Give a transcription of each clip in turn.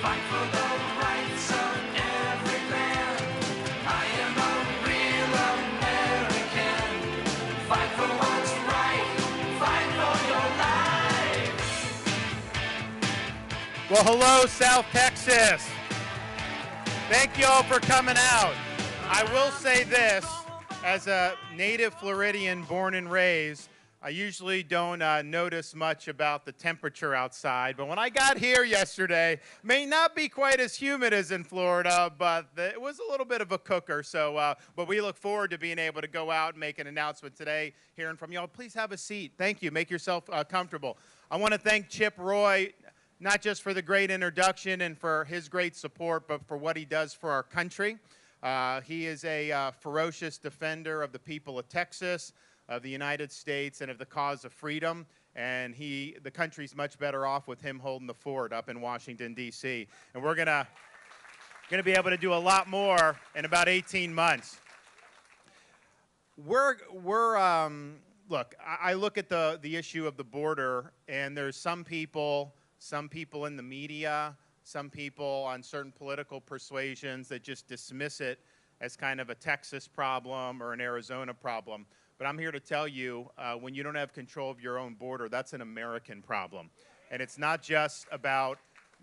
Fight for the rights of every man. I am a real American. Fight for what's right. Fight for your life. Well, hello, South Texas. Thank you all for coming out. I will say this, as a native Floridian born and raised, I usually don't notice much about the temperature outside, but when I got here yesterday, may not be quite as humid as in Florida, but it was a little bit of a cooker. So, but we look forward to being able to go out and make an announcement today, hearing from y'all. Please have a seat. Thank you. Make yourself comfortable. I want to thank Chip Roy, not just for the great introduction and for his great support, but for what he does for our country. He is a ferocious defender of the people of Texas, of the United States, and of the cause of freedom. And the country's much better off with him holding the fort up in Washington, D.C. And we're gonna be able to do a lot more in about 18 months. Look, I look at the issue of the border, and there's some people in the media, some people on certain political persuasions that just dismiss it as kind of a Texas problem or an Arizona problem. But I'm here to tell you, when you don't have control of your own border, that's an American problem. And it's not just about,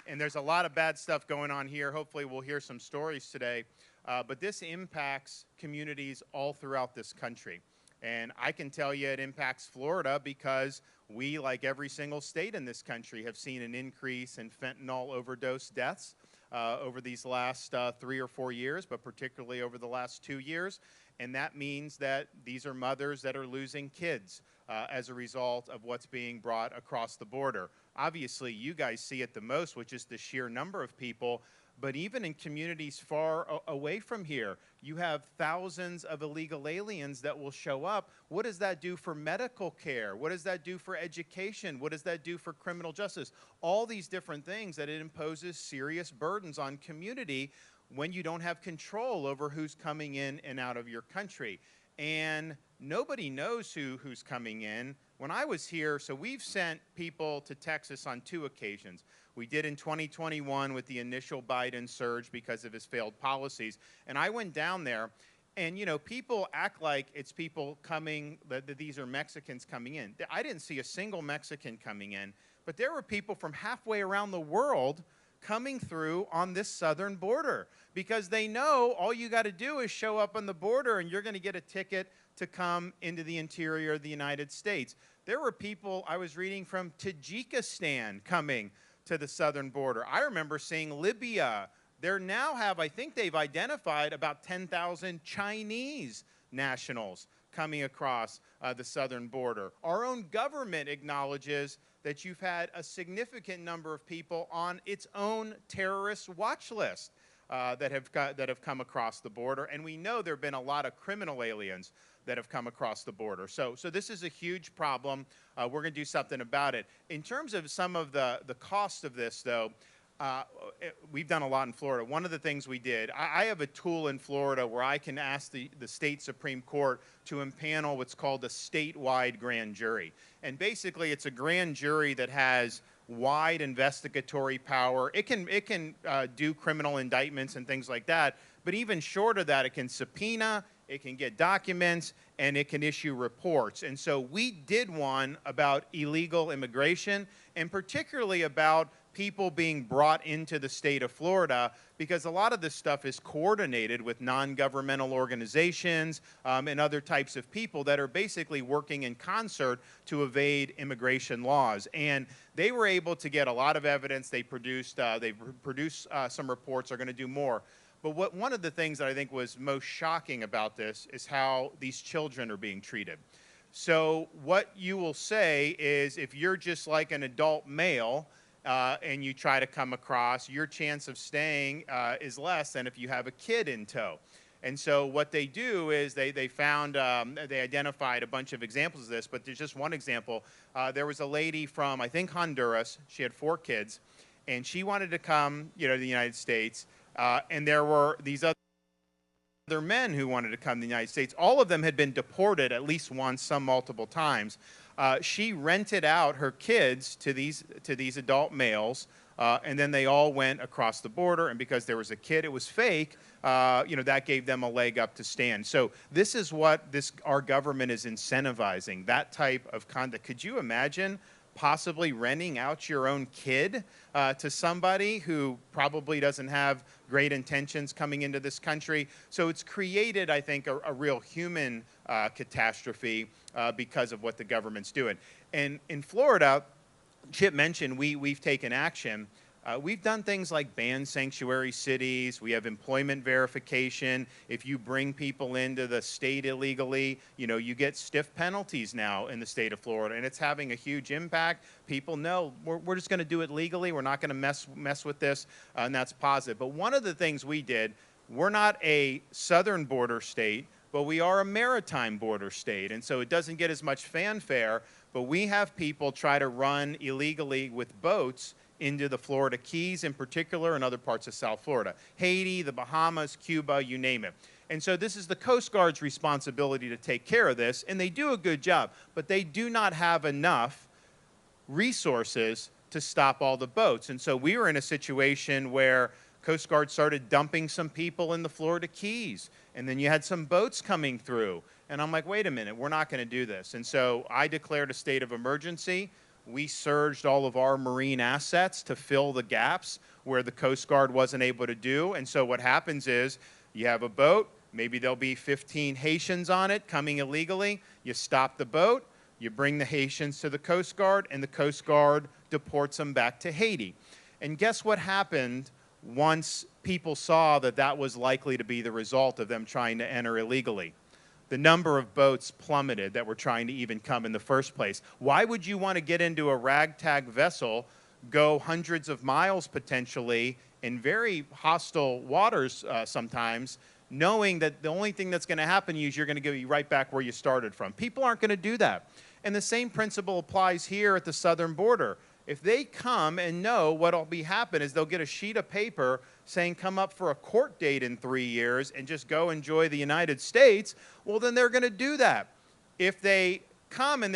and there's a lot of bad stuff going on here. Hopefully we'll hear some stories today. But this impacts communities all throughout this country. And I can tell you it impacts Florida because we, like every single state in this country, have seen an increase in fentanyl overdose deaths over these last 3 or 4 years, but particularly over the last 2 years. And that means that these are mothers that are losing kids as a result of what's being brought across the border. Obviously, you guys see it the most, which is the sheer number of people. But even in communities far away from here, you have thousands of illegal aliens that will show up. What does that do for medical care? What does that do for education? What does that do for criminal justice? All these different things that it imposes serious burdens on community when you don't have control over who's coming in and out of your country. And nobody knows who's coming in. When I was here, so we've sent people to Texas on 2 occasions. We did in 2021 with the initial Biden surge because of his failed policies. And I went down there, and people act like it's people coming, that these are Mexicans coming in. I didn't see a single Mexican coming in, but there were people from halfway around the world coming through on this southern border because they know all you got to do is show up on the border and you're going to get a ticket to come into the interior of the United States. There were people I was reading from Tajikistan coming to the southern border. I remember seeing Libya. They now have, I think they've identified about 10,000 Chinese nationals coming across the southern border. Our own government acknowledges that you've had a significant number of people on its own terrorist watch list that have come across the border. And we know there have been a lot of criminal aliens that have come across the border. So this is a huge problem. We're going to do something about it. In terms of some of the cost of this, though, we've done a lot in Florida. One of the things we did, I have a tool in Florida where I can ask the state Supreme Court to impanel what's called a statewide grand jury. And basically, it's a grand jury that has wide investigatory power. It can do criminal indictments and things like that. But even short of that, it can subpoena, it can get documents, and it can issue reports. And so we did one about illegal immigration, and particularly about people being brought into the state of Florida, because a lot of this stuff is coordinated with non-governmental organizations and other types of people that are basically working in concert to evade immigration laws. And they were able to get a lot of evidence. They produced some reports. They're going to do more. But one of the things that I think was most shocking about this is how these children are being treated. So what you will say is, if you're just like an adult male and you try to come across, your chance of staying is less than if you have a kid in tow. And so what they do is they identified a bunch of examples of this, but there's just one example. There was a lady from, I think, Honduras. She had 4 kids, and she wanted to come, to the United States. And there were these other men who wanted to come to the United States. All of them had been deported at least once, some multiple times. She rented out her kids to these adult males And then they all went across the border, and because there was a kid, it was fake, that gave them a leg up to stand. So this is what our government is incentivizing, that type of conduct. Could you imagine possibly renting out your own kid to somebody who probably doesn't have great intentions coming into this country? So it's created, I think, a real human catastrophe because of what the government's doing. And in Florida, Chip mentioned we've taken action. We've done things like ban sanctuary cities. We have employment verification. If you bring people into the state illegally, you get stiff penalties now in the state of Florida, and it's having a huge impact. People know we're just going to do it legally. We're not going to mess with this, and that's positive. But one of the things we did, we're not a southern border state, but we are a maritime border state, and so it doesn't get as much fanfare, but we have people try to run illegally with boats into the Florida Keys in particular and other parts of South Florida. Haiti, the Bahamas, Cuba, you name it. And so this is the Coast Guard's responsibility to take care of this, and they do a good job, but they do not have enough resources to stop all the boats. And so we were in a situation where Coast Guard started dumping some people in the Florida Keys, and then you had some boats coming through. And I'm like, wait a minute, we're not going to do this. And so I declared a state of emergency. We surged all of our marine assets to fill the gaps where the Coast Guard wasn't able to do. And so what happens is you have a boat, maybe there'll be 15 Haitians on it coming illegally. You stop the boat, you bring the Haitians to the Coast Guard, and the Coast Guard deports them back to Haiti. And guess what happened once people saw that that was likely to be the result of them trying to enter illegally? The number of boats plummeted that were trying to even come in the first place. Why would you want to get into a ragtag vessel, go hundreds of miles potentially in very hostile waters sometimes, knowing that the only thing that's going to happen to you is you're going to go right back where you started from? People aren't going to do that. And the same principle applies here at the southern border. If they come and know what'll be happen is they'll get a sheet of paper saying come up for a court date in 3 years and just go enjoy the United States, well, then they're going to do that. If they come and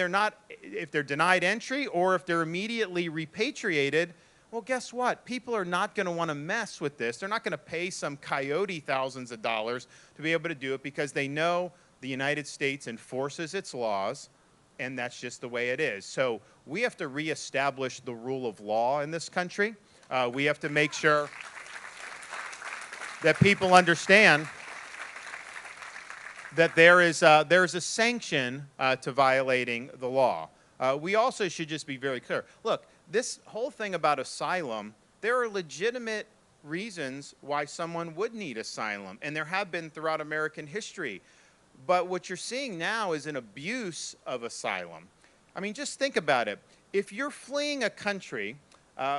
if they're denied entry or if they're immediately repatriated, well, guess what? People are not going to want to mess with this. They're not going to pay some coyote thousands of dollars to be able to do it because they know the United States enforces its laws, and that's just the way it is. So we have to reestablish the rule of law in this country. We have to make sure that people understand that there's a sanction to violating the law. We also should just be very clear. Look, this whole thing about asylum, there are legitimate reasons why someone would need asylum, and there have been throughout American history. But what you're seeing now is an abuse of asylum. I mean, just think about it. If you're fleeing a country,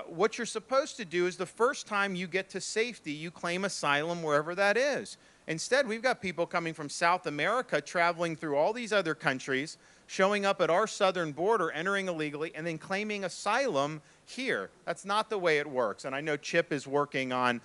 what you're supposed to do is the first time you get to safety, you claim asylum wherever that is. Instead, we've got people coming from South America, traveling through all these other countries, showing up at our southern border, entering illegally, and then claiming asylum here. That's not the way it works. And I know Chip is working on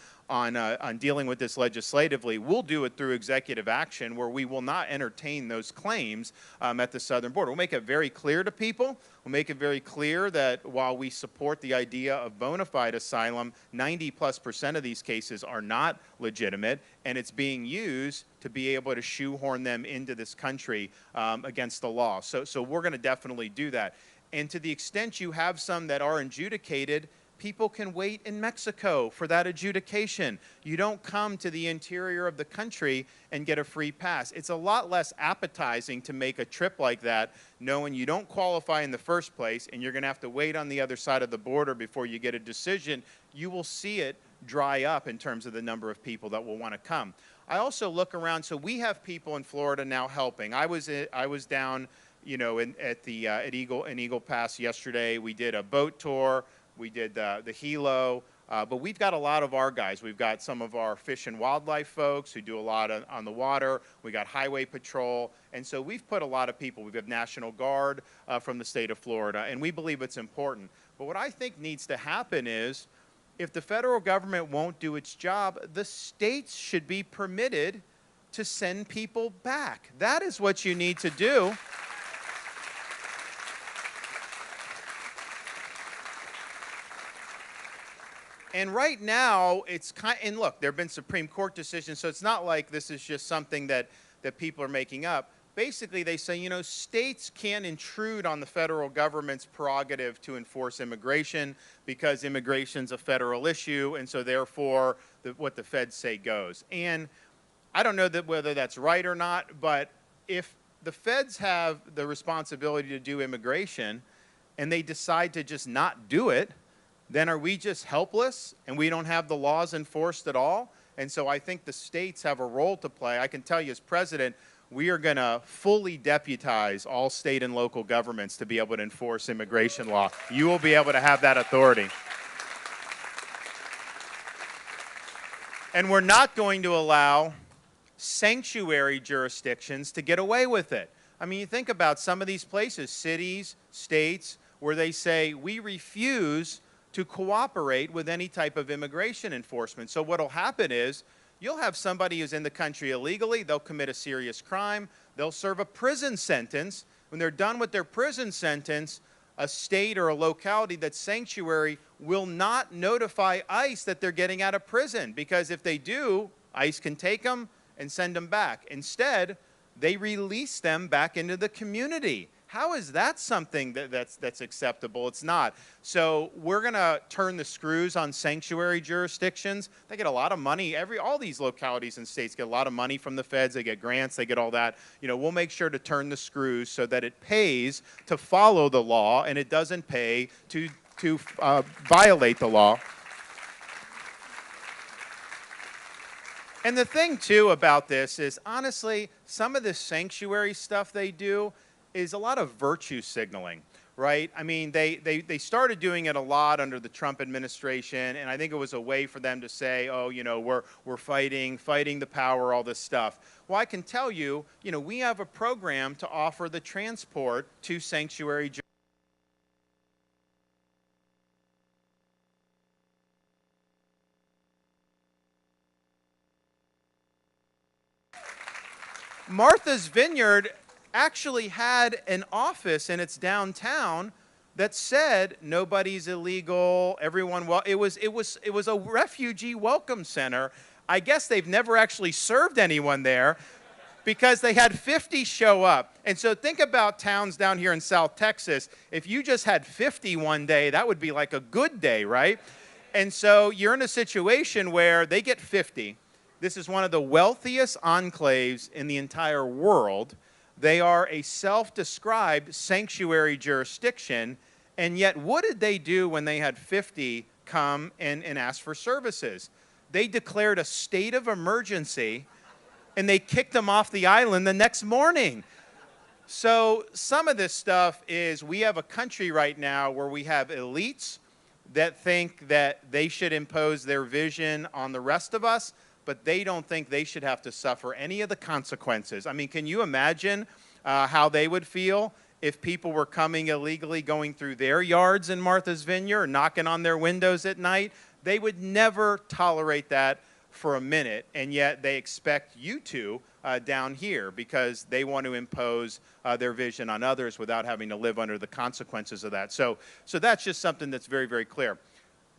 dealing with this legislatively. We'll do it through executive action where we will not entertain those claims at the southern border. We'll make it very clear to people. We'll make it very clear that while we support the idea of bona fide asylum, 90+% of these cases are not legitimate, and it's being used to be able to shoehorn them into this country against the law. So we're going to definitely do that. And to the extent you have some that are adjudicated, people can wait in Mexico for that adjudication. You don't come to the interior of the country and get a free pass. It's a lot less appetizing to make a trip like that, knowing you don't qualify in the first place and you're going to have to wait on the other side of the border before you get a decision. You will see it dry up in terms of the number of people that will want to come. I also look around, so we have people in Florida now helping. I was down, at Eagle Pass yesterday. We did a boat tour. We did the helo. But we've got a lot of our guys. We've got some of our fish and wildlife folks who do a lot on the water. We got highway patrol. And so we've put a lot of people. We've got National Guard from the state of Florida. And we believe it's important. But what I think needs to happen is, if the federal government won't do its job, the states should be permitted to send people back. That is what you need to do. And right now, it's kind. And look, there have been Supreme Court decisions, so it's not like this is just something that people are making up. Basically, they say, you know, states can't intrude on the federal government's prerogative to enforce immigration because immigration's a federal issue, and so therefore, what the feds say goes. And I don't know whether that's right or not, but if the feds have the responsibility to do immigration and they decide to just not do it, then are we just helpless and we don't have the laws enforced at all? And so I think the states have a role to play. I can tell you as president, we are going to fully deputize all state and local governments to be able to enforce immigration law. You will be able to have that authority. And we're not going to allow sanctuary jurisdictions to get away with it. I mean, you think about some of these places, cities, states, where they say, we refuse to cooperate with any type of immigration enforcement. So what will happen is you'll have somebody who's in the country illegally, they'll commit a serious crime, they'll serve a prison sentence. When they're done with their prison sentence, a state or a locality that's sanctuary will not notify ICE that they're getting out of prison, because if they do, ICE can take them and send them back. Instead, they release them back into the community. How is that something that's acceptable? It's not. So we're going to turn the screws on sanctuary jurisdictions. They get a lot of money. All these localities and states get a lot of money from the feds. They get grants. They get all that. You know, we'll make sure to turn the screws so that it pays to follow the law and it doesn't pay to violate the law. And the thing, too, about this is, honestly, some of this sanctuary stuff they do is a lot of virtue signaling, right? I mean, they started doing it a lot under the Trump administration, and I think it was a way for them to say, oh, you know, we're fighting the power, all this stuff. Well, I can tell you, you know, we have a program to offer the transport to sanctuary jurisdictions. Martha's Vineyard actually had an office in its downtown that said nobody's illegal, everyone it was a refugee welcome center. I guess they've never actually served anyone there because they had 50 show up. And so think about towns down here in South Texas. If you just had 50 one day, that would be like a good day, right? And so you're in a situation where they get 50. This is one of the wealthiest enclaves in the entire world. They are a self-described sanctuary jurisdiction, and yet what did they do when they had 50 come and ask for services? They declared a state of emergency, and they kicked them off the island the next morning. So some of this stuff is, we have a country right now where we have elites that think that they should impose their vision on the rest of us, but they don't think they should have to suffer any of the consequences. I mean, can you imagine how they would feel if people were coming illegally, going through their yards in Martha's Vineyard, knocking on their windows at night? They would never tolerate that for a minute, and yet they expect you to down here because they want to impose their vision on others without having to live under the consequences of that. So that's just something that's very, very clear.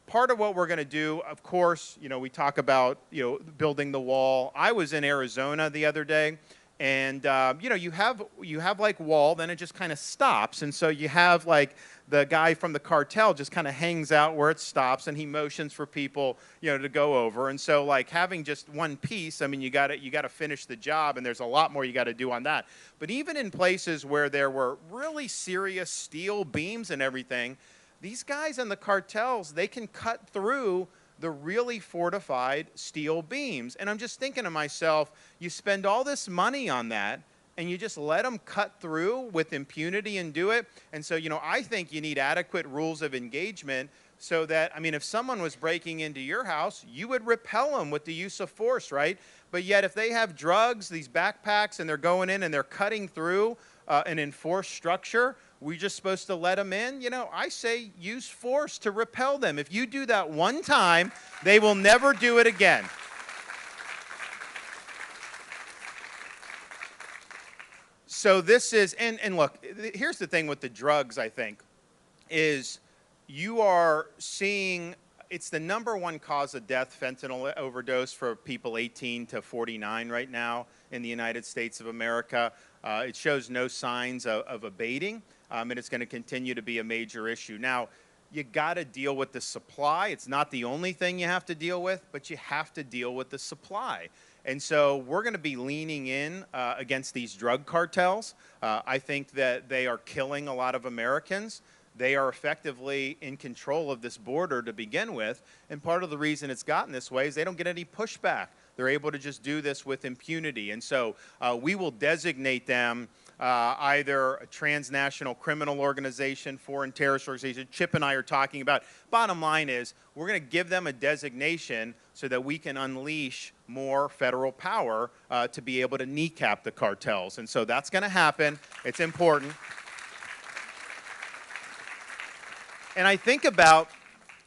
Part of what we're going to do, of course, you know, we talk about, you know, building the wall. I was in Arizona the other day, and you know, you have like wall, then it just kind of stops, and so you have like the guy from the cartel just kind of hangs out where it stops, and he motions for people, you know, to go over. And so like having just one piece, I mean, you got to finish the job, and there's a lot more you got to do on that. But even in places where there were really serious steel beams and everything, these guys in the cartels, they can cut through the really fortified steel beams. And I'm just thinking to myself, you spend all this money on that, and you just let them cut through with impunity and do it. And so, you know, I think you need adequate rules of engagement so that, I mean, if someone was breaking into your house, you would repel them with the use of force, right? But yet if they have drugs, these backpacks, and they're going in and they're cutting through an enforced structure, we're just supposed to let them in? You know, I say use force to repel them. If you do that one time, they will never do it again. So this is, and look, here's the thing with the drugs, I think, is you are seeing It's the #1 cause of death, fentanyl overdose, for people 18 to 49 right now in the United States of America. It shows no signs of abating, and it's going to continue to be a major issue. Now, you got to deal with the supply. It's not the only thing you have to deal with, but you have to deal with the supply. And so we're going to be leaning in against these drug cartels. I think that they are killing a lot of Americans. They are effectively in control of this border to begin with. And part of the reason it's gotten this way is they don't get any pushback. They're able to just do this with impunity. And so we will designate them either a transnational criminal organization, foreign terrorist organization. Chip and I are talking about. Bottom line is we're going to give them a designation so that we can unleash more federal power to be able to kneecap the cartels. And so that's going to happen. It's important. And I think about,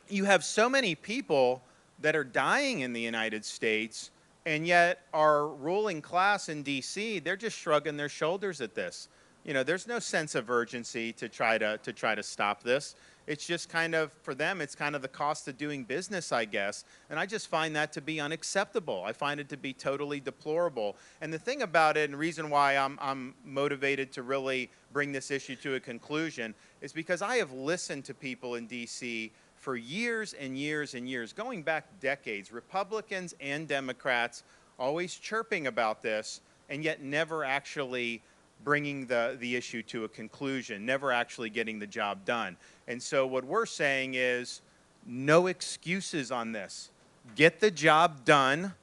you have so many people that are dying in the United States, and yet our ruling class in D.C., they're just shrugging their shoulders at this. You know, there's no sense of urgency to try to stop this. It's just kind of, for them, it's kind of the cost of doing business, I guess. And I just find that to be unacceptable. I find it to be totally deplorable. And the thing about it, and the reason why I'm motivated to really bring this issue to a conclusion, is because I have listened to people in D.C. for years and years and years, going back decades, Republicans and Democrats always chirping about this, and yet never actually bringing the issue to a conclusion, never actually getting the job done. And so what we're saying is no excuses on this. Get the job done,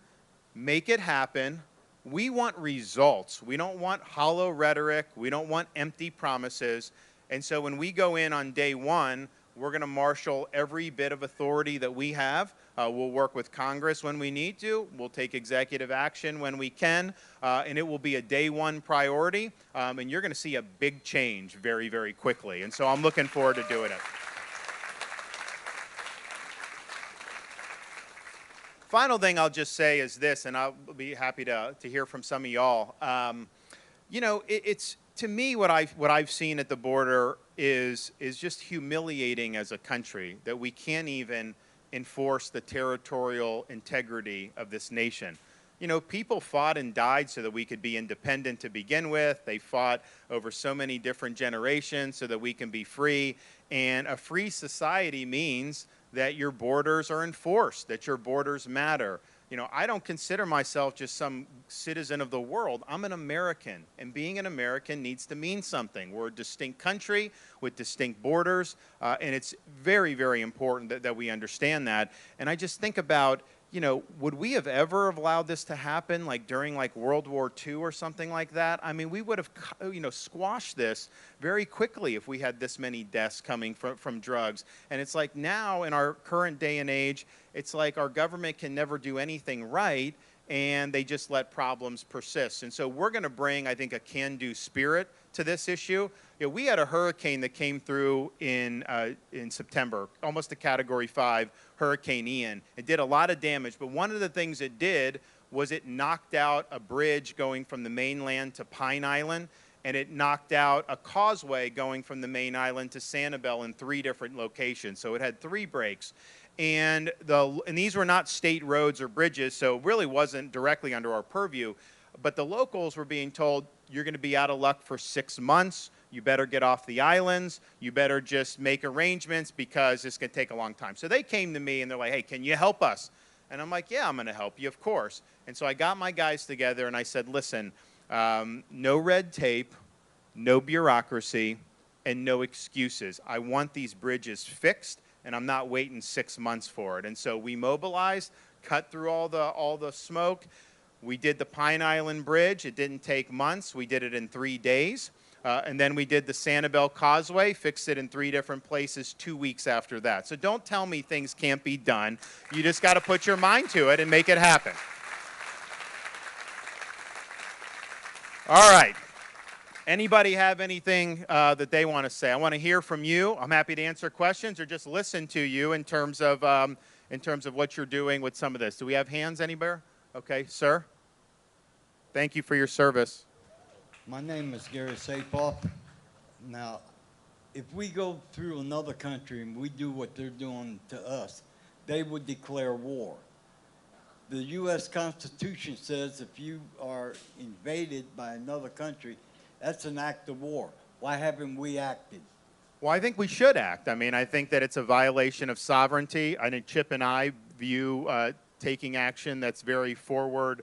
make it happen. We want results. We don't want hollow rhetoric. We don't want empty promises. And so when we go in on day one, we're going to marshal every bit of authority that we have. We'll work with Congress when we need to. We'll take executive action when we can. And it will be a day one priority. And you're going to see a big change very, very quickly. And so I'm looking forward to doing it. Final thing I'll just say is this, and I'll be happy to hear from some of y'all. You know, it's to me what I've seen at the border is just humiliating as a country that we can't even enforce the territorial integrity of this nation. You know, people fought and died so that we could be independent to begin with. They fought over so many different generations so that we can be free. And a free society means that your borders are enforced, that your borders matter. You know, I don't consider myself just some citizen of the world. I'm an American, and being an American needs to mean something. We're a distinct country with distinct borders, and it's very, very important that we understand that. And I just think about, you know, would we have ever allowed this to happen, like during like World War II or something like that? I mean, we would have, you know, squashed this very quickly if we had this many deaths coming from drugs. And it's like now in our current day and age, it's like our government can never do anything right, and they just let problems persist. And so we're going to bring, I think, a can-do spirit to this issue. You know, we had a hurricane that came through in September, almost a Category 5 Hurricane Ian. It did a lot of damage, but one of the things it did was it knocked out a bridge going from the mainland to Pine Island, and it knocked out a causeway going from the main island to Sanibel in 3 different locations. So it had 3 breaks. And these were not state roads or bridges, so it really wasn't directly under our purview. But the locals were being told, you're going to be out of luck for 6 months. You better get off the islands. You better just make arrangements because it's going to take a long time. So they came to me and they're like, hey, can you help us? And I'm like, yeah, I'm going to help you, of course. And so I got my guys together and I said, listen, no red tape, no bureaucracy, and no excuses. I want these bridges fixed, and I'm not waiting 6 months for it. And so we mobilized, cut through all the smoke. We did the Pine Island Bridge. It didn't take months. We did it in 3 days. And then we did the Sanibel Causeway, fixed it in 3 different places 2 weeks after that. So don't tell me things can't be done. You just got to put your mind to it and make it happen. All right. Anybody have anything that they want to say? I want to hear from you. I'm happy to answer questions or just listen to you in terms of what you're doing with some of this. Do we have hands anywhere? Okay, sir. Thank you for your service. My name is Gary Sapoff. Now, if we go through another country and we do what they're doing to us, they would declare war. The U.S. Constitution says if you are invaded by another country, that's an act of war. Why haven't we acted? Well, I think we should act. I mean, I think that it's a violation of sovereignty. I think Chip and I view taking action that's very forward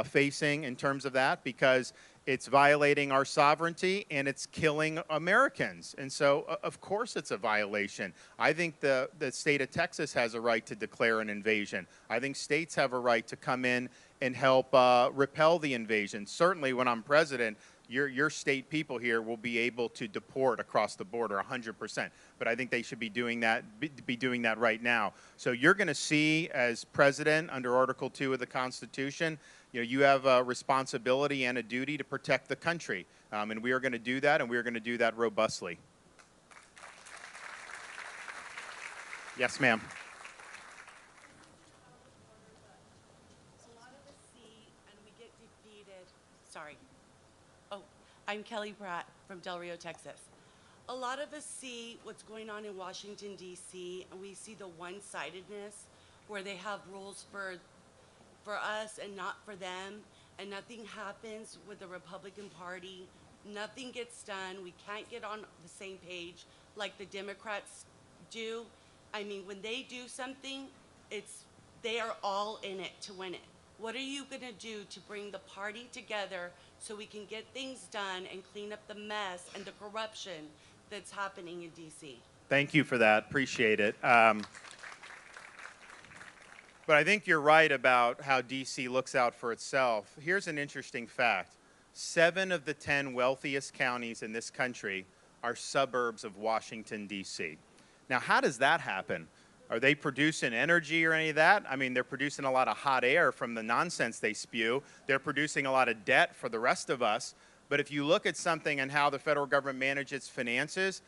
facing in terms of that, because it's violating our sovereignty and it's killing Americans. And so, of course, it's a violation. I think the state of Texas has a right to declare an invasion. I think states have a right to come in and help repel the invasion. Certainly, when I'm president, your state people here will be able to deport across the border 100%. But I think they should be doing that right now. So you're going to see, as president, under Article 2 of the Constitution, you have a responsibility and a duty to protect the country. And we are going to do that, and we are going to do that robustly. Yes, ma'am. A lot of us see and we get defeated. Sorry. Oh, I'm Kelly Pratt from Del Rio, Texas. A lot of us see what's going on in Washington, D.C., and we see the one-sidedness where they have rules for us and not for them, and nothing happens with the Republican Party. Nothing gets done. We can't get on the same page like the Democrats do. I mean, when they do something, they are all in it to win it. What are you going to do to bring the party together so we can get things done and clean up the mess and the corruption that's happening in D.C.? Thank you for that. Appreciate it. But I think you're right about how D.C. looks out for itself. Here's an interesting fact. 7 of the 10 wealthiest counties in this country are suburbs of Washington, D.C. Now, how does that happen? Are they producing energy or any of that? I mean, they're producing a lot of hot air from the nonsense they spew. They're producing a lot of debt for the rest of us. But if you look at something and how the federal government manages its finances,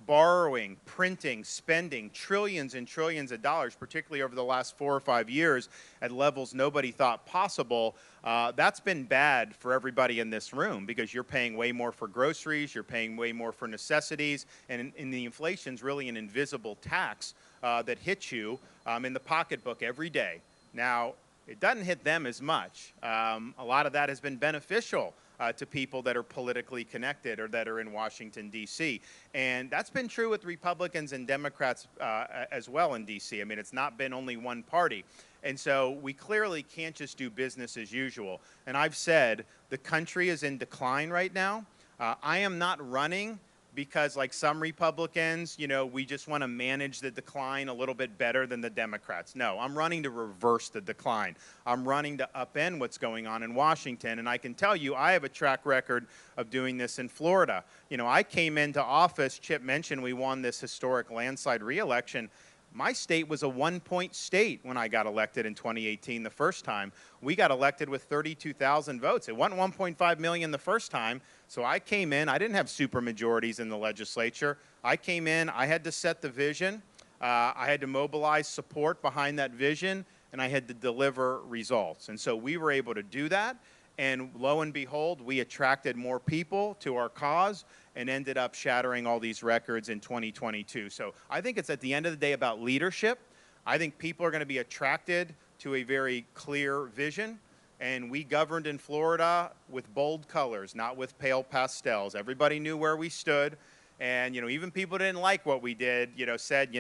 borrowing, printing, spending trillions and trillions of dollars, particularly over the last 4 or 5 years at levels nobody thought possible, that's been bad for everybody in this room, because you're paying way more for groceries, you're paying way more for necessities, and the inflation's really an invisible tax that hits you in the pocketbook every day. Now, it doesn't hit them as much. A lot of that has been beneficial to people that are politically connected or that are in Washington, D.C. And that's been true with Republicans and Democrats as well in D.C. I mean, it's not been only one party. And so we clearly can't just do business as usual. And I've said the country is in decline right now. I am not running because, like some Republicans, we just want to manage the decline a little bit better than the Democrats. No, I'm running to reverse the decline. I'm running to upend what's going on in Washington. And I can tell you, I have a track record of doing this in Florida. I came into office, Chip mentioned we won this historic landslide re-election. My state was a 1-point state when I got elected in 2018 the first time. We got elected with 32,000 votes. It wasn't 1.5 million the first time. So I came in. I didn't have super majorities in the legislature. I came in. I had to set the vision. I had to mobilize support behind that vision, and I had to deliver results. And so we were able to do that. And lo and behold, we attracted more people to our cause and ended up shattering all these records in 2022. So I think it's at the end of the day about leadership. I think people are going to be attracted to a very clear vision. And we governed in Florida with bold colors, not with pale pastels. Everybody knew where we stood. And, even people didn't like what we did, said,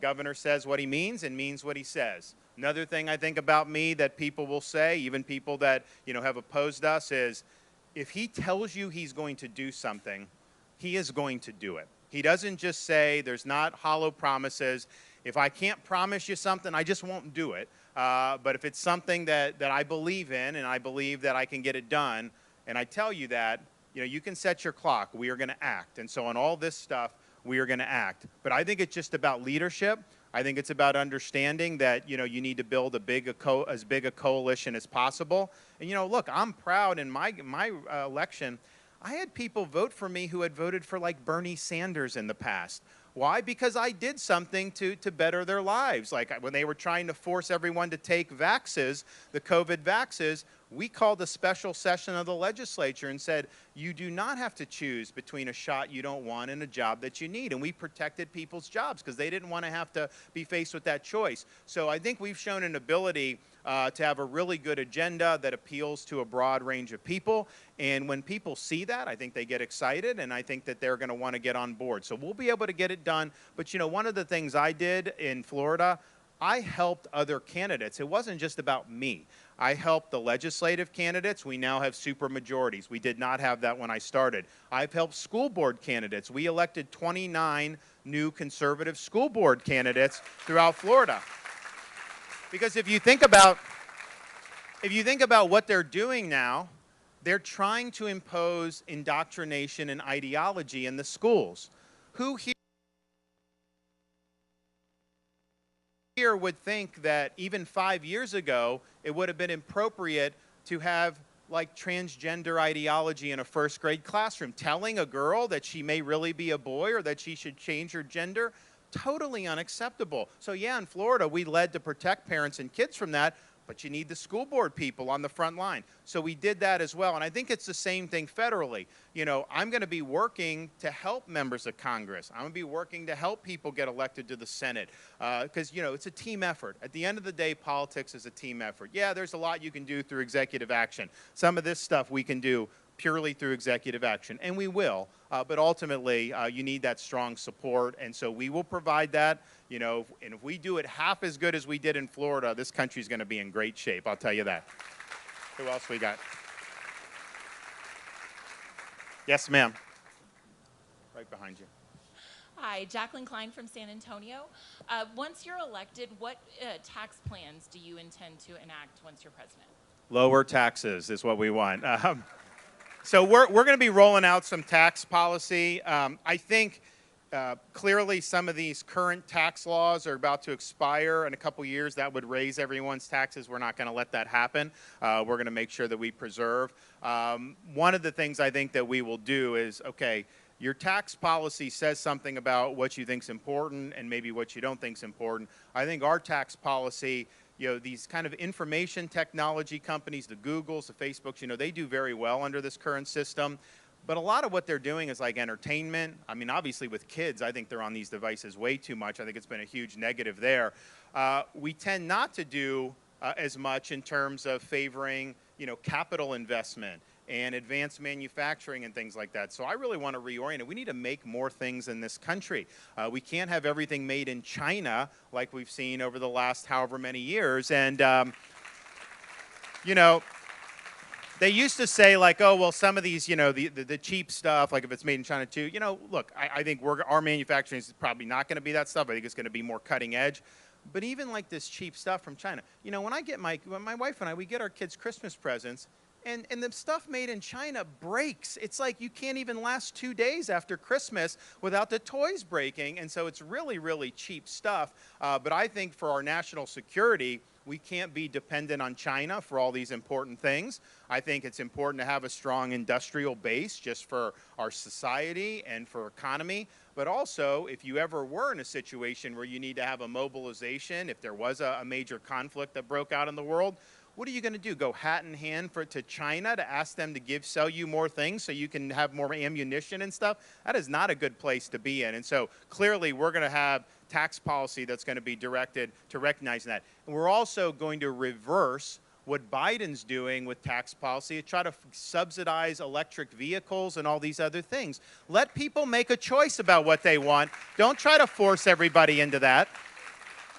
governor says what he means and means what he says. Another thing I think about me that people will say, even people that, have opposed us, is if he tells you he's going to do something, he is going to do it. He doesn't just say, there's not hollow promises. If I can't promise you something, I just won't do it. But if it's something that I believe in and I believe that I can get it done, and I tell you that, you can set your clock. We are going to act. And so on all this stuff, we are going to act. But I think it's just about leadership. I think it's about understanding that, you need to build as big a coalition as possible. And, look, I'm proud in my election, I had people vote for me who had voted for, like, Bernie Sanders in the past. Why? Because I did something to better their lives. Like when they were trying to force everyone to take vaxes, the COVID vaxes, we called a special session of the legislature and said, you do not have to choose between a shot you don't want and a job that you need. And we protected people's jobs because they didn't want to have to be faced with that choice. So I think we've shown an ability to have a really good agenda that appeals to a broad range of people. And when people see that, I think they get excited, and I think that they're going to want to get on board. So we'll be able to get it done. But, you know, one of the things I did in Florida, I helped other candidates. It wasn't just about me. I helped the legislative candidates. We now have supermajorities. We did not have that when I started. I've helped school board candidates. We elected 29 new conservative school board candidates throughout Florida. Because if you think about what they're doing now, they're trying to impose indoctrination and ideology in the schools. Who here would think that even 5 years ago, it would have been appropriate to have like transgender ideology in a first grade classroom, telling a girl that she may really be a boy or that she should change her gender? Totally unacceptable. So yeah, in Florida, we led to protect parents and kids from that, but you need the school board people on the front line. So we did that as well. And I think it's the same thing federally. You know, I'm going to be working to help members of Congress. I'm going to be working to help people get elected to the Senate because, you know, it's a team effort. At the end of the day, politics is a team effort. Yeah, there's a lot you can do through executive action. Some of this stuff we can do purely through executive action, and we will. But ultimately, you need that strong support, and so we will provide that. You know, and if we do it half as good as we did in Florida, this country's going to be in great shape. I'll tell you that. Who else we got? Yes, ma'am. Right behind you. Hi, Jacqueline Klein from San Antonio. Once you're elected, what tax plans do you intend to enact once you're president? Lower taxes is what we want. So we're going to be rolling out some tax policy. I think clearly some of these current tax laws are about to expire in a couple years. That would raise everyone's taxes. We're not going to let that happen. We're going to make sure that we preserve. One of the things I think that we will do is, okay, your tax policy says something about what you think is important and maybe what you don't think is important. I think our tax policy, you know, these kind of information technology companies, the Googles, the Facebooks, you know, they do very well under this current system. But a lot of what they're doing is like entertainment. I mean, obviously with kids, I think they're on these devices way too much. I think it's been a huge negative there. We tend not to do as much in terms of favoring, you know, capital investment and advanced manufacturing and things like that. So I really want to reorient it. We need to make more things in this country. We can't have everything made in China like we've seen over the last however many years. And, you know, they used to say like, oh, well, some of these, you know, the cheap stuff, like if it's made in China too, you know, look, I think our manufacturing is probably not going to be that stuff. I think it's going to be more cutting edge. But even like this cheap stuff from China, you know, when my wife and I, we get our kids Christmas presents, and the stuff made in China breaks. It's like you can't even last 2 days after Christmas without the toys breaking. And so it's really, really cheap stuff. But I think for our national security, we can't be dependent on China for all these important things. I think it's important to have a strong industrial base just for our society and for economy. But also, if you ever were in a situation where you need to have a mobilization, if there was a major conflict that broke out in the world, what are you going to do? Go hat in hand to China to ask them to sell you more things so you can have more ammunition and stuff? That is not a good place to be in. And so clearly we're going to have tax policy that's going to be directed to recognizing that. And we're also going to reverse what Biden's doing with tax policy, try to subsidize electric vehicles and all these other things. Let people make a choice about what they want. Don't try to force everybody into that.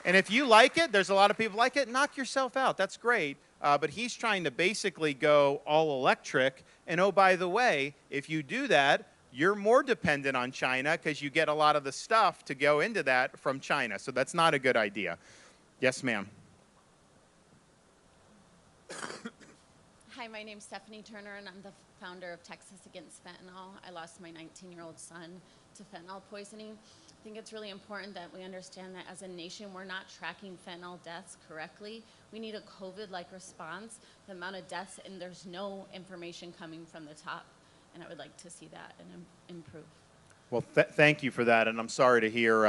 And if you like it, there's a lot of people like it, knock yourself out. That's great. But he's trying to basically go all electric. And oh, by the way, if you do that, you're more dependent on China because you get a lot of the stuff to go into that from China. So that's not a good idea. Yes, ma'am. Hi, my name's Stephanie Turner, and I'm the founder of Texas Against Fentanyl. I lost my 19-year-old son to fentanyl poisoning. I think it's really important that we understand that as a nation, we're not tracking fentanyl deaths correctly. We need a COVID-like response, the amount of deaths, and there's no information coming from the top. And I would like to see that and improve. Well, thank you for that, and I'm sorry to hear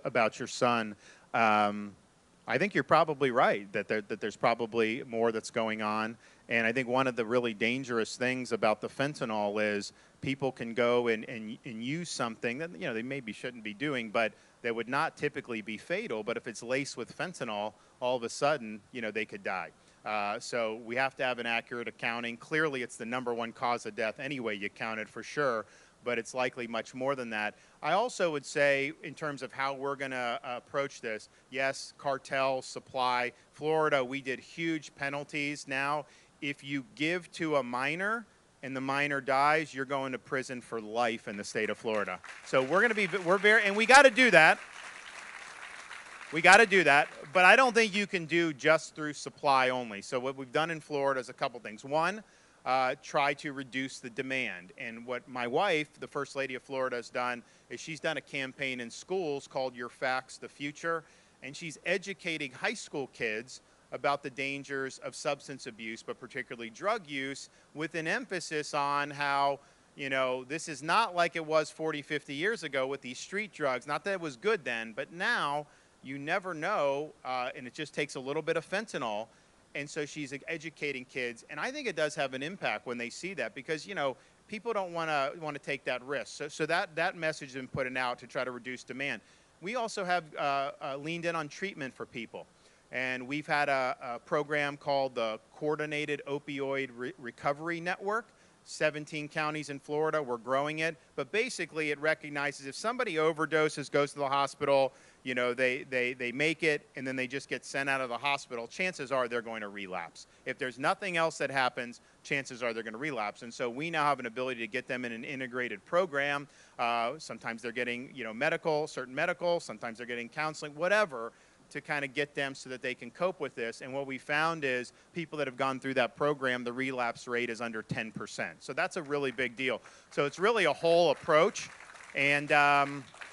about your son. I think you're probably right that there's probably more that's going on, and I think one of the really dangerous things about the fentanyl is people can go and use something that they maybe shouldn't be doing, but that would not typically be fatal. But if it's laced with fentanyl, all of a sudden they could die. So we have to have an accurate accounting. Clearly, it's the #1 cause of death anyway. You count it for sure, but it's likely much more than that. I also would say, in terms of how we're going to approach this, yes, cartel, supply. Florida, we did huge penalties. Now, if you give to a minor and the minor dies, you're going to prison for life in the state of Florida. So and we got to do that. We got to do that, but I don't think you can do just through supply only. So what we've done in Florida is a couple things. One, try to reduce the demand. And what my wife, the First Lady of Florida, has done is she's done a campaign in schools called Your Facts, the Future, and she's educating high school kids about the dangers of substance abuse, but particularly drug use, with an emphasis on how this is not like it was 40, 50 years ago with these street drugs. Not that it was good then, but now you never know, and it just takes a little bit of fentanyl. And so she's educating kids, and I think it does have an impact when they see that, because people don't want to take that risk. So that message has been put out to try to reduce demand. We also have leaned in on treatment for people, and we've had a program called the Coordinated Opioid Recovery Network. 17 counties in Florida, we're growing it, but basically it recognizes if somebody overdoses, goes to the hospital, they make it, and then they just get sent out of the hospital, chances are they're going to relapse. If there's nothing else that happens, chances are they're going to relapse. And so we now have an ability to get them in an integrated program. Sometimes they're getting certain medical, sometimes they're getting counseling, whatever, to kind of get them so that they can cope with this. And what we found is people that have gone through that program, the relapse rate is under 10%. So that's a really big deal. So it's really a whole approach. And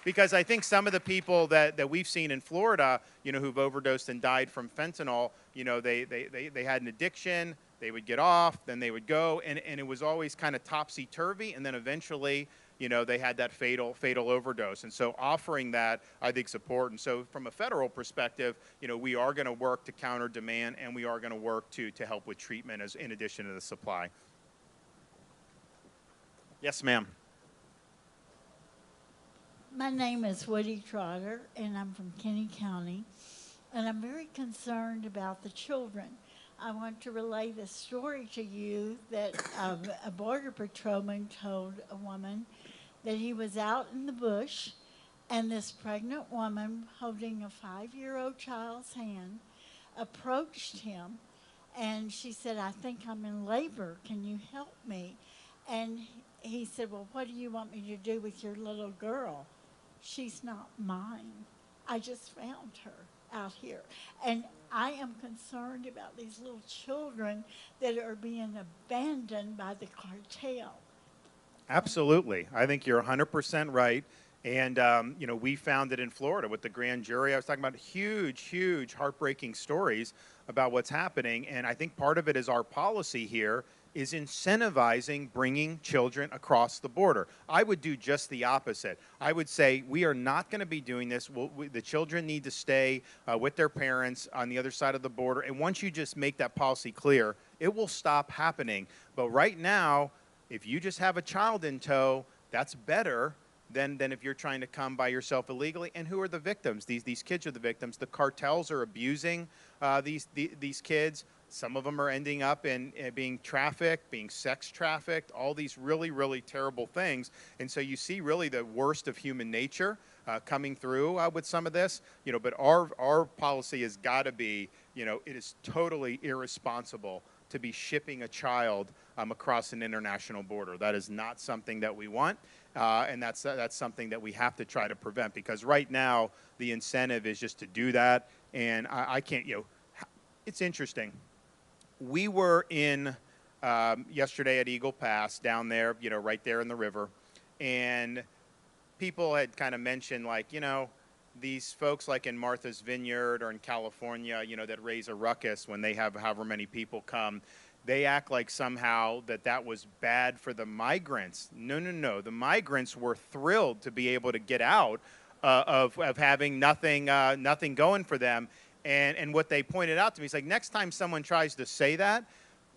because I think some of the people that we've seen in Florida, who've overdosed and died from fentanyl, they had an addiction, they would get off, then they would go, and it was always kind of topsy-turvy, and then eventually they had that fatal overdose. And so offering that, I think, is important. So from a federal perspective, we are going to work to counter demand, and we are going to work to help with treatment in addition to the supply. Yes, ma'am. My name is Woody Trotter, and I'm from Kenny County, and I'm very concerned about the children. I want to relay this story to you that a border patrolman told a woman that he was out in the bush, and this pregnant woman holding a 5-year-old child's hand approached him, and she said, "I think I'm in labor. Can you help me?" And he said, "Well, what do you want me to do with your little girl? She's not mine. I just found her out here." And I am concerned about these little children that are being abandoned by the cartel. Absolutely. I think you're 100% right. And, we found it in Florida with the grand jury. I was talking about huge, heartbreaking stories about what's happening. And I think part of it is our policy here is incentivizing bringing children across the border. I would do just the opposite. I would say we are not going to be doing this. The children need to stay with their parents on the other side of the border. And once you just make that policy clear, it will stop happening. But right now, if you just have a child in tow, that's better than if you're trying to come by yourself illegally. And who are the victims? These kids are the victims. The cartels are abusing these kids. Some of them are ending up in being trafficked, being sex trafficked, all these really terrible things. And so you see really the worst of human nature coming through with some of this. But our policy has got to be, it is totally irresponsible to be shipping a child across an international border. That is not something that we want, and that's something that we have to try to prevent, because right now the incentive is just to do that, and I can't, it's interesting. We were in yesterday at Eagle Pass down there, right there in the river, and people had kind of mentioned, like, these folks like in Martha's Vineyard or in California, that raise a ruckus when they have however many people come. they act like somehow that was bad for the migrants. No, no, no. The migrants were thrilled to be able to get out of having nothing going for them. And what they pointed out to me is like, next time someone tries to say that,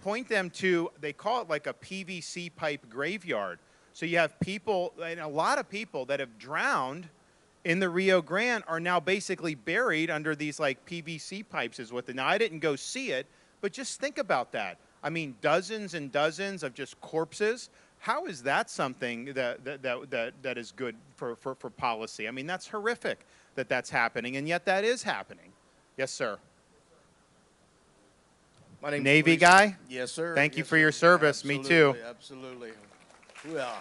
point them to, they call it like a PVC pipe graveyard. So you have people, and a lot of people that have drowned in the Rio Grande are now basically buried under these like PVC pipes is what now I didn't go see it, but just think about that. I mean, dozens and dozens of just corpses. How is that something that is good for policy? I mean, that's horrific that that's happening, and yet that is happening. Yes, sir. My name's Navy Mauricio. guy? Yes, sir. Thank you Yes, for your sir. service. Me too. Absolutely. Well,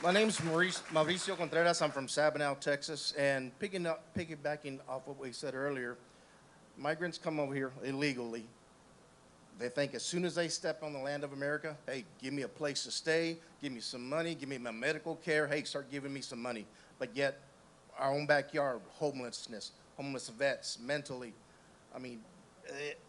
my name's Mauricio Contreras. I'm from Sabinal, Texas. And piggybacking off what we said earlier, migrants come over here illegally. They think as soon as they step on the land of America, hey, give me a place to stay, give me some money, give me my medical care, hey, start giving me some money. But yet, our own backyard, homelessness, homeless vets, mentally, I mean,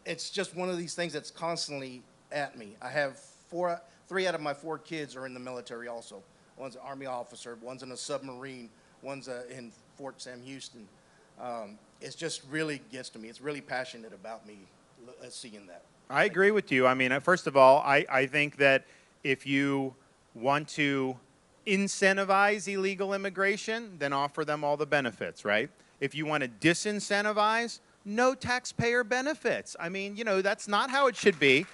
it's just one of these things that's constantly at me. I have 3 out of my 4 kids are in the military also. One's an Army officer, one's in a submarine, one's in Fort Sam Houston. It's just really gets to me. It's really passionate about me seeing that. I agree with you. I mean, first of all, I think that if you want to incentivize illegal immigration, then offer them all the benefits, right? If you want to disincentivize, no taxpayer benefits. I mean, you know, that's not how it should be.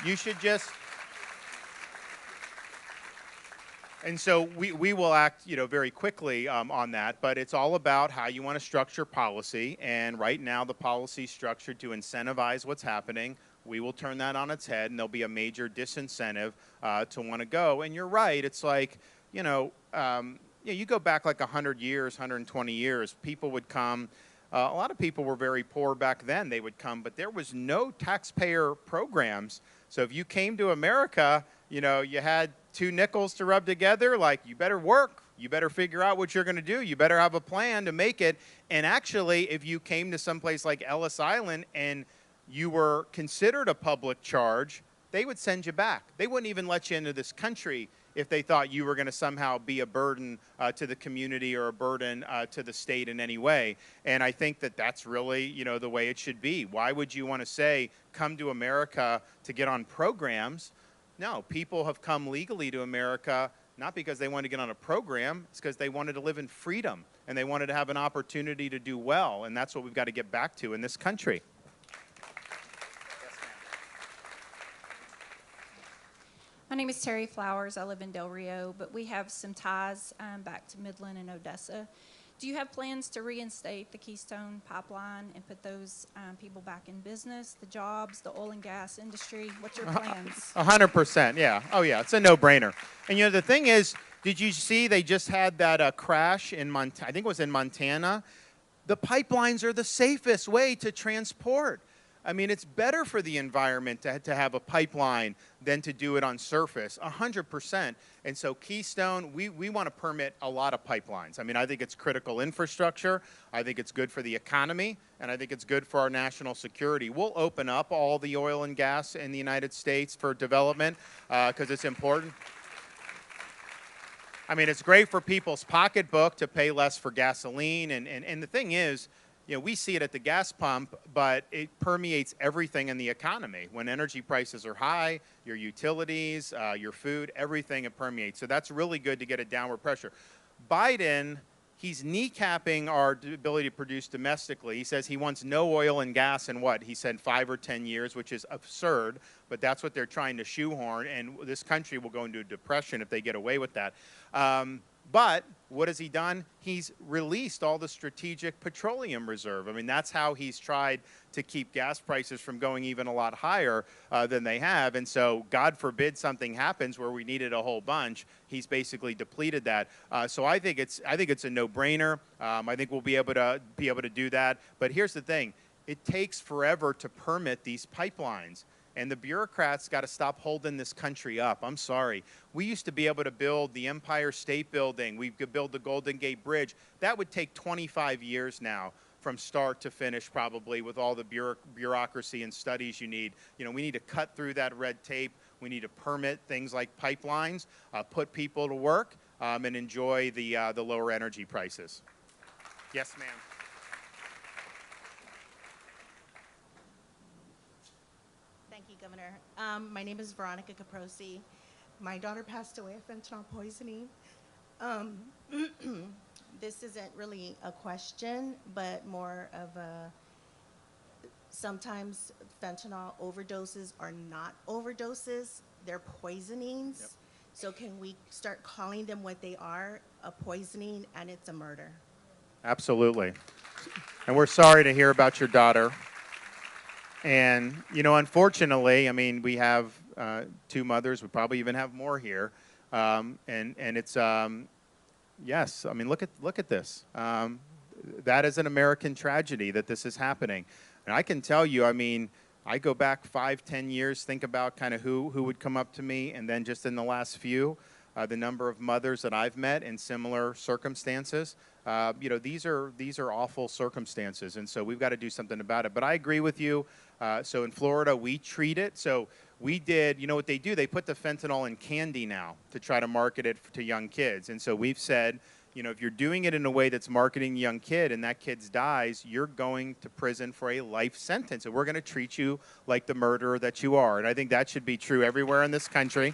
You should just... And so we will act, you know, very quickly on that, but it's all about how you want to structure policy. And right now, the policy is structured to incentivize what's happening. We will turn that on its head, and there'll be a major disincentive to want to go. And you're right. It's like, you know, you go back like 100 years, 120 years, people would come. A lot of people were very poor back then. They would come, but there was no taxpayer programs. So if you came to America, you know, you had 2 nickels to rub together, like you better work, you better figure out what you're going to do, you better have a plan to make it. And actually, if you came to some place like Ellis Island and you were considered a public charge, they would send you back. They wouldn't even let you into this country if they thought you were going to somehow be a burden to the community or a burden to the state in any way. And I think that that's really, you know, the way it should be. Why would you want to say, come to America to get on programs? No, people have come legally to America not because they wanted to get on a program, it's because they wanted to live in freedom and they wanted to have an opportunity to do well, and that's what we've got to get back to in this country. My name is Terry Flowers. I live in Del Rio, but we have some ties back to Midland and Odessa. Do you have plans to reinstate the Keystone Pipeline and put those people back in business, the jobs, the oil and gas industry? What's your plans? 100%, yeah. Oh, yeah, it's a no-brainer. And, you know, the thing is, did you see they just had that crash in Montana? I think it was in Montana. The pipelines are the safest way to transport. I mean, it's better for the environment to have a pipeline than to do it on surface, 100%. And so Keystone, we want to permit a lot of pipelines. I mean, I think it's critical infrastructure. I think it's good for the economy, and I think it's good for our national security. We'll open up all the oil and gas in the United States for development because it's important. I mean, it's great for people's pocketbook to pay less for gasoline. And the thing is, you know, we see it at the gas pump, but it permeates everything in the economy. When energy prices are high, your utilities, your food, everything it permeates. So that's really good to get a downward pressure. Biden, he's kneecapping our ability to produce domestically. He says he wants no oil and gas in what? He said 5 or 10 years, which is absurd, but that's what they're trying to shoehorn, and this country will go into a depression if they get away with that. But what has he done? He's released all the strategic petroleum reserve. I mean, that's how he's tried to keep gas prices from going even a lot higher than they have. And so, God forbid something happens where we needed a whole bunch. He's basically depleted that. So I think it's a no-brainer. I think we'll be able to do that. But here's the thing: it takes forever to permit these pipelines. And the bureaucrats got to stop holding this country up. I'm sorry. We used to be able to build the Empire State Building. We could build the Golden Gate Bridge. That would take 25 years now from start to finish, probably with all the bureaucracy and studies you need. You know, we need to cut through that red tape. We need to permit things like pipelines, put people to work, and enjoy the lower energy prices. Yes, ma'am. Thank you, Governor. My name is Veronica Caprosi. My daughter passed away of fentanyl poisoning. This isn't really a question, but more of a, sometimes fentanyl overdoses are not overdoses, they're poisonings. Yep. So can we start calling them what they are, a poisoning, and it's a murder? Absolutely. And we're sorry to hear about your daughter. And, you know, unfortunately, I mean, we have 2 mothers. We probably even have more here. And it's, yes, I mean, look at this. That is an American tragedy that this is happening. And I can tell you, I mean, I go back 5-10 years, think about kind of who would come up to me, and then just in the last few, the number of mothers that I've met in similar circumstances. You know, these are awful circumstances, and so we've got to do something about it. But I agree with you. So in Florida, we treat it. So we did, you know what they do? They put the fentanyl in candy now to try to market it to young kids. And so we've said, you know, if you're doing it in a way that's marketing a young kid and that kid dies, you're going to prison for a life sentence. And we're going to treat you like the murderer that you are. And I think that should be true everywhere in this country.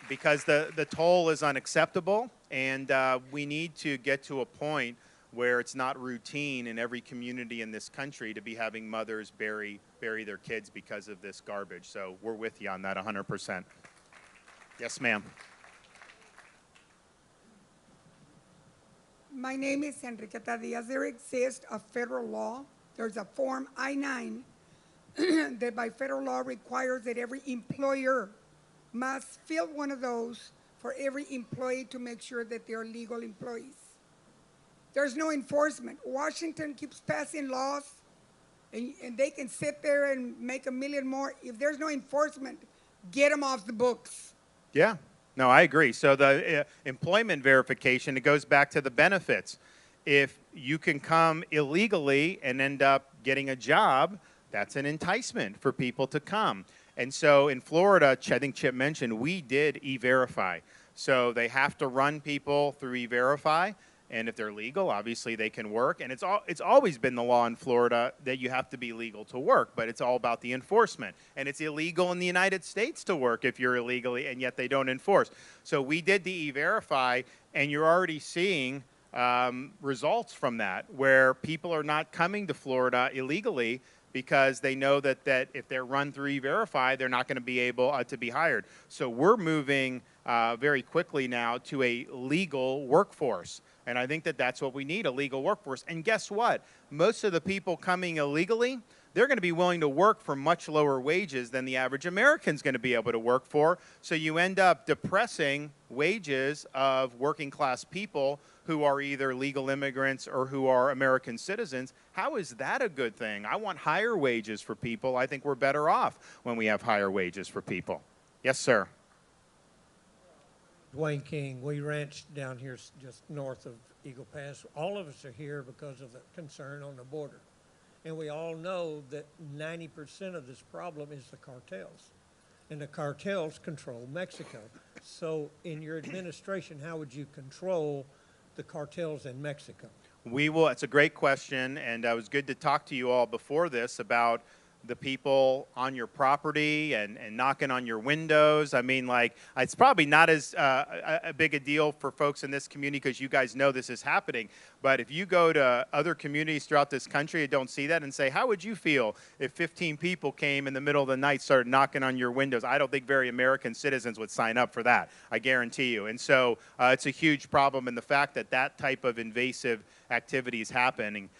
Because the toll is unacceptable, and we need to get to a point where it's not routine in every community in this country to be having mothers bury their kids because of this garbage. So we're with you on that 100%. Yes, ma'am. My name is Enriqueta Diaz. There exists a federal law. There's a Form I-9 that by federal law requires that every employer must fill one of those for every employee to make sure that they're legal employees. There's no enforcement. Washington keeps passing laws, and they can sit there and make $1 million more. If there's no enforcement, get them off the books. Yeah. No, I agree. So the employment verification, it goes back to the benefits. If you can come illegally and end up getting a job, that's an enticement for people to come. And so in Florida, I think Chip mentioned, we did E-Verify. So they have to run people through E-Verify. And if they're legal, obviously they can work. And it's always been the law in Florida that you have to be legal to work, but it's all about the enforcement. And it's illegal in the United States to work if you're illegally, and yet they don't enforce. So we did the E-Verify, and you're already seeing results from that, where people are not coming to Florida illegally because they know that if they're run through E-Verify, they're not going to be able to be hired. So we're moving very quickly now to a legal workforce. And I think that that's what we need, a legal workforce. And guess what? Most of the people coming illegally, they're going to be willing to work for much lower wages than the average American's going to be able to work for. So you end up depressing wages of working class people who are either legal immigrants or who are American citizens. How is that a good thing? I want higher wages for people. I think we're better off when we have higher wages for people. Yes, sir. Dwayne King, we ranch down here just north of Eagle Pass. All of us are here because of the concern on the border. And we all know that 90% of this problem is the cartels. And the cartels control Mexico. So in your administration, how would you control the cartels in Mexico? We will. It's a great question, and it was good to talk to you all before this about the people on your property and knocking on your windows. I mean, like, it's probably not as a big a deal for folks in this community because you guys know this is happening. But if you go to other communities throughout this country and don't see that and say, how would you feel if 15 people came in the middle of the night, started knocking on your windows? I don't think very American citizens would sign up for that. I guarantee you. And so it's a huge problem. And the fact that that type of invasive activity is happening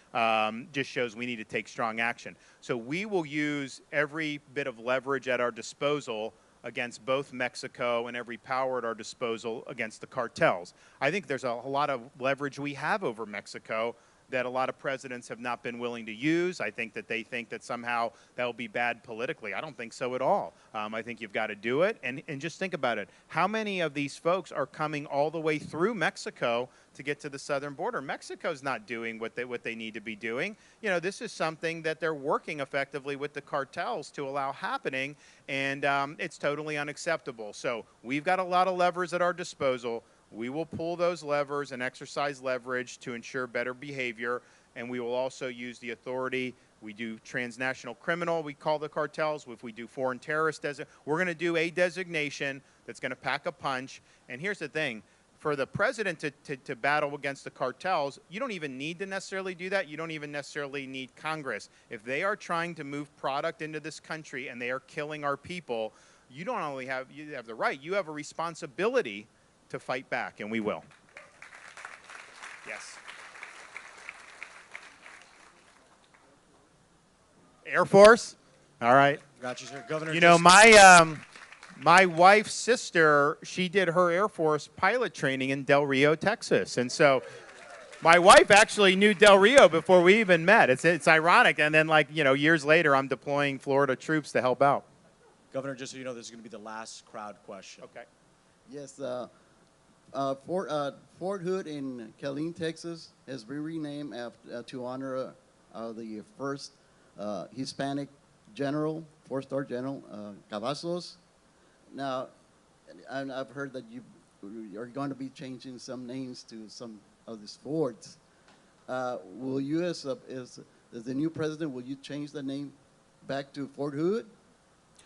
just shows we need to take strong action. So we will use every bit of leverage at our disposal against both Mexico and every power at our disposal against the cartels. I think there's a lot of leverage we have over Mexico that a lot of presidents have not been willing to use. I think that they think that somehow that will be bad politically. I don't think so at all. I think you've got to do it. And just think about it. How many of these folks are coming all the way through Mexico to get to the southern border? Mexico's not doing what they need to be doing. You know, this is something that they're working effectively with the cartels to allow happening, and it's totally unacceptable. So we've got a lot of levers at our disposal. We will pull those levers and exercise leverage to ensure better behavior, and we will also use the authority. We do transnational criminal, we call the cartels. If we do foreign terrorist, we're going to do a designation that's going to pack a punch. And here's the thing. For the president to battle against the cartels, you don't even need to necessarily do that. You don't even necessarily need Congress. If they are trying to move product into this country and they are killing our people, you don't only have the right, you have a responsibility to fight back, and we will. Yes. Air Force? All right. Got you, sir. Governor, you know, my wife's sister, she did her Air Force pilot training in Del Rio, Texas. And so my wife actually knew Del Rio before we even met. It's ironic. And then, like, you know, years later, I'm deploying Florida troops to help out. Governor, just so you know, this is going to be the last crowd question. Okay. Yes, Fort Hood in Killeen, Texas has been renamed to honor the first Hispanic general, four-star general, Cavazos. Now, I've heard that you are going to be changing some names to some of these forts. Will you, as the new president, will you change the name back to Fort Hood?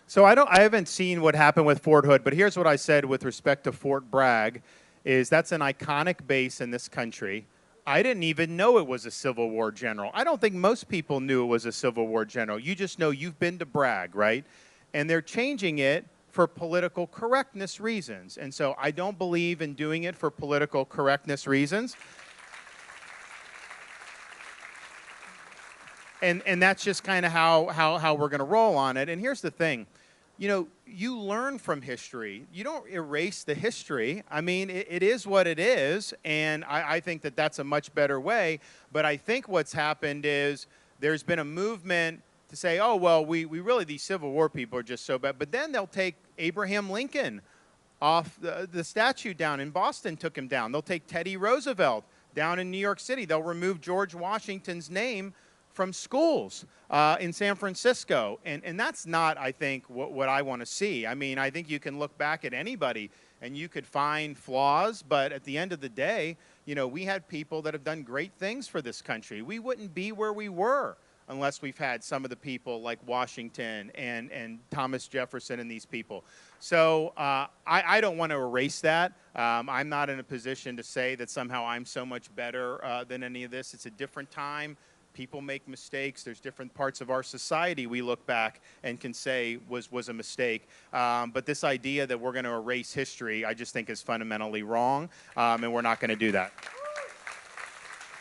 So I haven't seen what happened with Fort Hood, but here's what I said with respect to Fort Bragg, is that's an iconic base in this country. I didn't even know it was a Civil War general. I don't think most people knew it was a Civil War general. You just know you've been to Bragg, right? And they're changing it for political correctness reasons. And so I don't believe in doing it for political correctness reasons. And that's just kind of how we're going to roll on it. And here's the thing. You know, you learn from history. You don't erase the history. I mean, it is what it is, and I think that that's a much better way. But I think what's happened is there's been a movement to say, oh, well, we really, these Civil War people are just so bad. But then they'll take Abraham Lincoln off the statue down in Boston, took him down. They'll take Teddy Roosevelt down in New York City. They'll remove George Washington's name from schools in San Francisco. And that's not, I think, what I want to see. I mean, I think you can look back at anybody and you could find flaws, but at the end of the day, you know, we had people that have done great things for this country. We wouldn't be where we were unless we've had some of the people like Washington and Thomas Jefferson and these people. So I don't want to erase that. I'm not in a position to say that somehow I'm so much better than any of this. It's a different time. People make mistakes. There's different parts of our society we look back and can say was a mistake. But this idea that we're going to erase history, I just think is fundamentally wrong, and we're not going to do that.